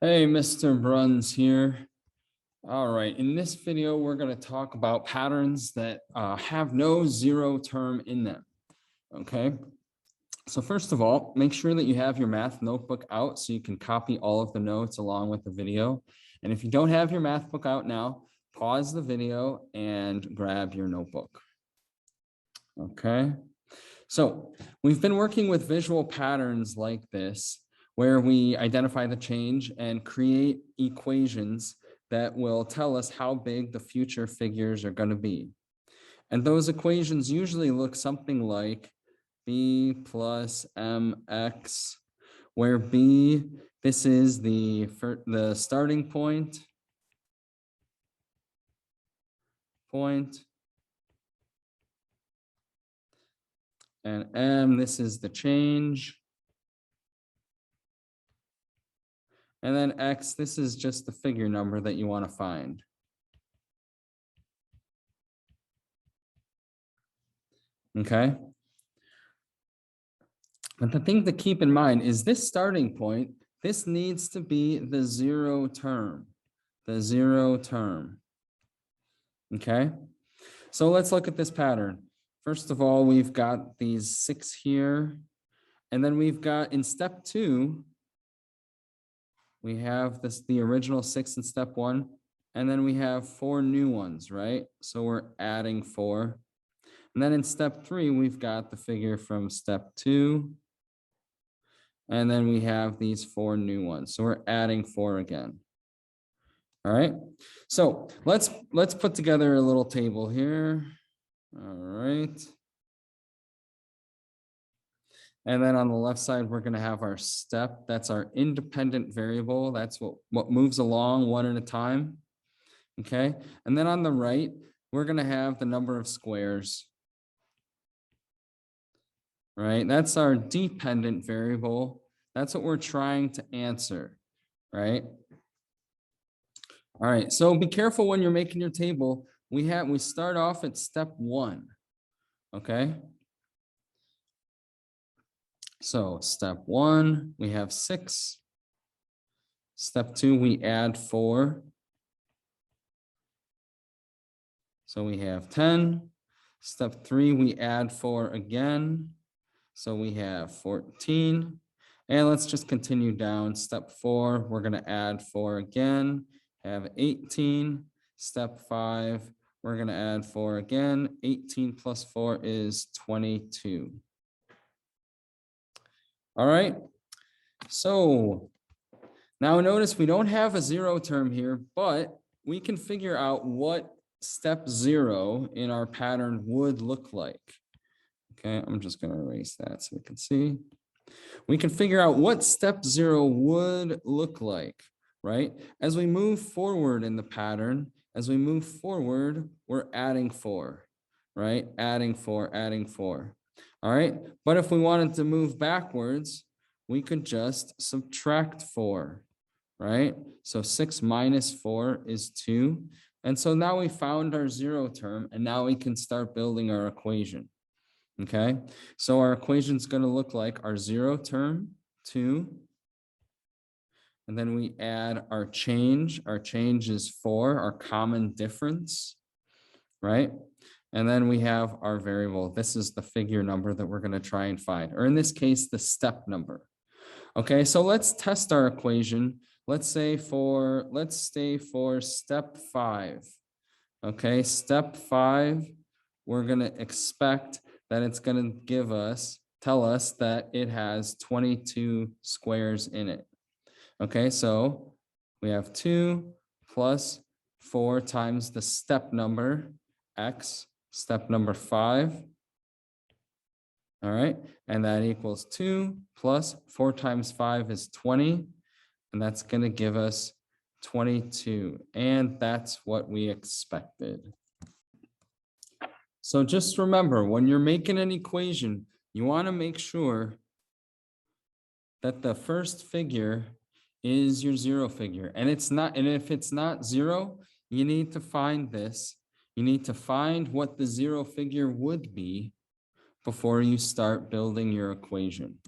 Hey, Mr. Bruns here. All right, in this video, we're going to talk about patterns that have no zero term in them, okay? So first of all, make sure that you have your math notebook out so you can copy all of the notes along with the video. And if you don't have your math book out now, pause the video and grab your notebook, okay? So we've been working with visual patterns like this, where we identify the change and create equations that will tell us how big the future figures are going to be. And those equations usually look something like b plus mx, where b, this is the starting point, and m, this is the change. And then x, this is just the figure number that you want to find. Okay. But the thing to keep in mind is this starting point, this needs to be the zero term, Okay. So let's look at this pattern. First of all, we've got these 6 here. And then we've got in step 2, we have the original 6 in step 1, and then we have 4 new ones, right? So we're adding 4. And then in step 3, we've got the figure from step 2. And then we have these 4 new ones. So we're adding 4 again. All right. So let's put together a little table here. All right. And then on the left side, we're going to have our step. That's our independent variable. That's what moves along one at a time. Okay. And then on the right, we're going to have the number of squares. Right. That's our dependent variable. That's what we're trying to answer. Right. All right. So be careful when you're making your table. We start off at step 1. Okay. So step 1, we have 6. Step 2, we add 4. So we have 10. Step 3, we add 4 again. So we have 14. And let's just continue down. Step 4, we're going to add 4 again, have 18. Step 5, we're going to add 4 again. 18 plus 4 is 22. All right. So now notice we don't have a zero term here, but we can figure out what step 0 in our pattern would look like. Okay, I'm just going to erase that so we can see. We can figure out what step 0 would look like, right? As we move forward in the pattern, we're adding 4, right? Adding 4. All right, but if we wanted to move backwards, we could just subtract 4, right? So 6 minus 4 is 2. And so now we found our zero term, and now we can start building our equation. Okay, so our equation is going to look like our zero term, 2. And then we add our change. Our change is 4, our common difference, right? And then we have our variable. This is the figure number that we're going to try and find, or in this case, the step number. Okay, so let's test our equation. Let's stay for step 5. Okay, step 5, we're going to expect that it's going to tell us that it has 22 squares in it. Okay, so we have 2 plus 4 times the step number, x, step number 5. All right, and that equals 2 plus 4 times 5 is 20, and that's going to give us 22, and that's what we expected. So just remember, when you're making an equation, you want to make sure that the first figure is your zero figure, and if it's not 0, you need to find this. You need to find what the zero figure would be before you start building your equation.